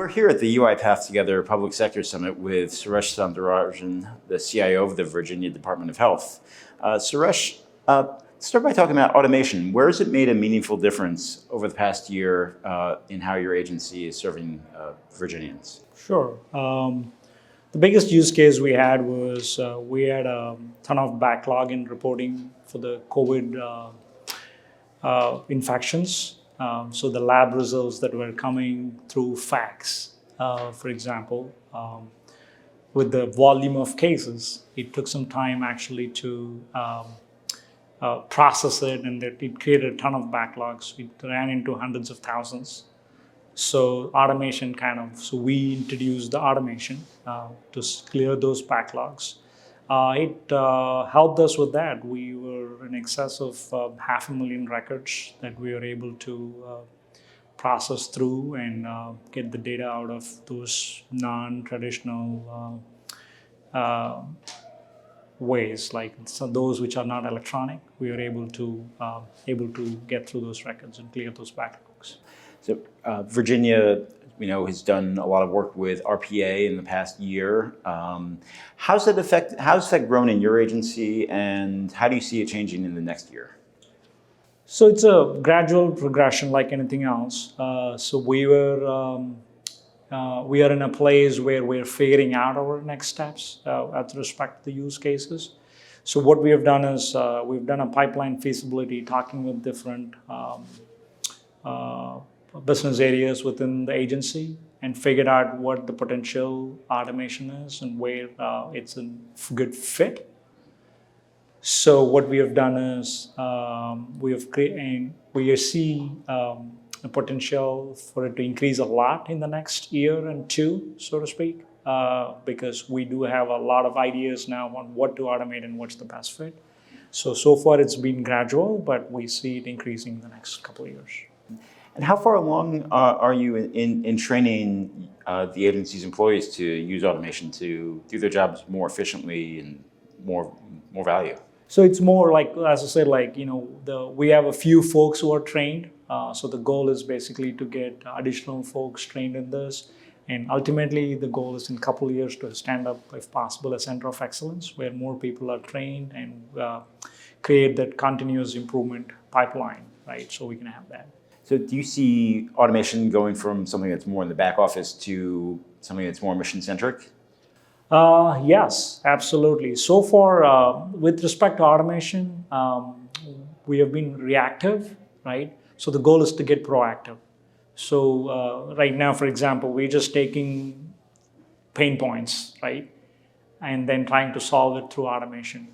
We're here at the UiPath Together Public Sector Summit with Suresh Soundararajan, the CIO of the Virginia Department of Health. Suresh, start by talking about automation. Where has it made a meaningful difference over the past year in how your agency is serving Virginians? Sure. The biggest use case we had was we had a ton of backlog in reporting for the COVID infections. So the lab results that were coming through fax, for example, with the volume of cases, it took some time actually to process it, and it created a ton of backlogs. It ran into hundreds of thousands. So automation so we introduced the automation to clear those backlogs. It helped us with that. We were in excess of 500,000 records that we were able to process through and get the data out of those non-traditional ways, like those which are not electronic. We were able to get through those records and clear those backlogs. So Virginia, has done a lot of work with RPA in the past year. How's that grown in your agency, and how do you see it changing in the next year? So it's a gradual progression like anything else. So we are in a place where we're figuring out our next steps with respect to the use cases. So what we have done is we've done a pipeline feasibility, talking with different business areas within the agency, and figured out what the potential automation is and where it's a good fit. So what we have done is we see the potential for it to increase a lot in the next year and two, so to speak, because we do have a lot of ideas now on what to automate and what's the best fit. So far it's been gradual, but we see it increasing in the next couple of years. And how far along are you in training the agency's employees to use automation to do their jobs more efficiently and more value? So it's more like, as I said, we have a few folks who are trained. So the goal is basically to get additional folks trained in this. And ultimately, the goal is in a couple of years to stand up, if possible, a center of excellence where more people are trained and create that continuous improvement pipeline, right? So we can have that. So do you see automation going from something that's more in the back office to something that's more mission-centric? Yes, absolutely. So far, with respect to automation, we have been reactive, right? So the goal is to get proactive. So right now, for example, we're just taking pain points, right? And then trying to solve it through automation,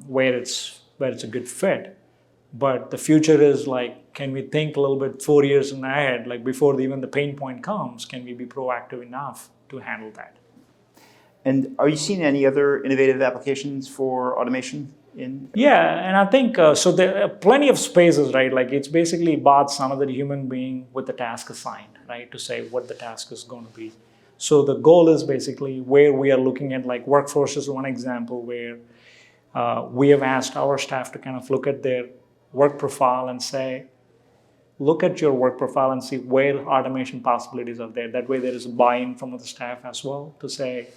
where it's a good fit. But the future is can we think a little bit 4 years ahead, before even the pain point comes, can we be proactive enough to handle that? And are you seeing any other innovative applications for automation? Yeah, and I think, so there are plenty of spaces, right? It's basically bots, another human being with the task assigned, right? To say what the task is going to be. So the goal is basically where we are looking at, workforce is one example where we have asked our staff to look at their work profile and say, look at your work profile and see where automation possibilities are there. That way there is a buy-in from the staff as well to say,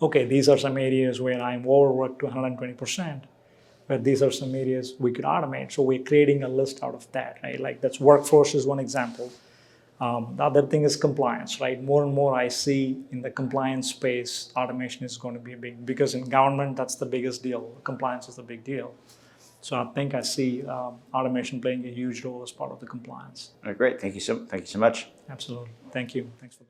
okay, these are some areas where I'm overworked to 120%, but these are some areas we could automate. So we're creating a list out of that, right? That's workforce is one example. The other thing is compliance, right? More and more I see in the compliance space, automation is going to be big, because in government, that's the biggest deal. Compliance is the big deal. So I think I see automation playing a huge role as part of the compliance. All right, great. Thank you so much. Absolutely. Thank you. Thanks for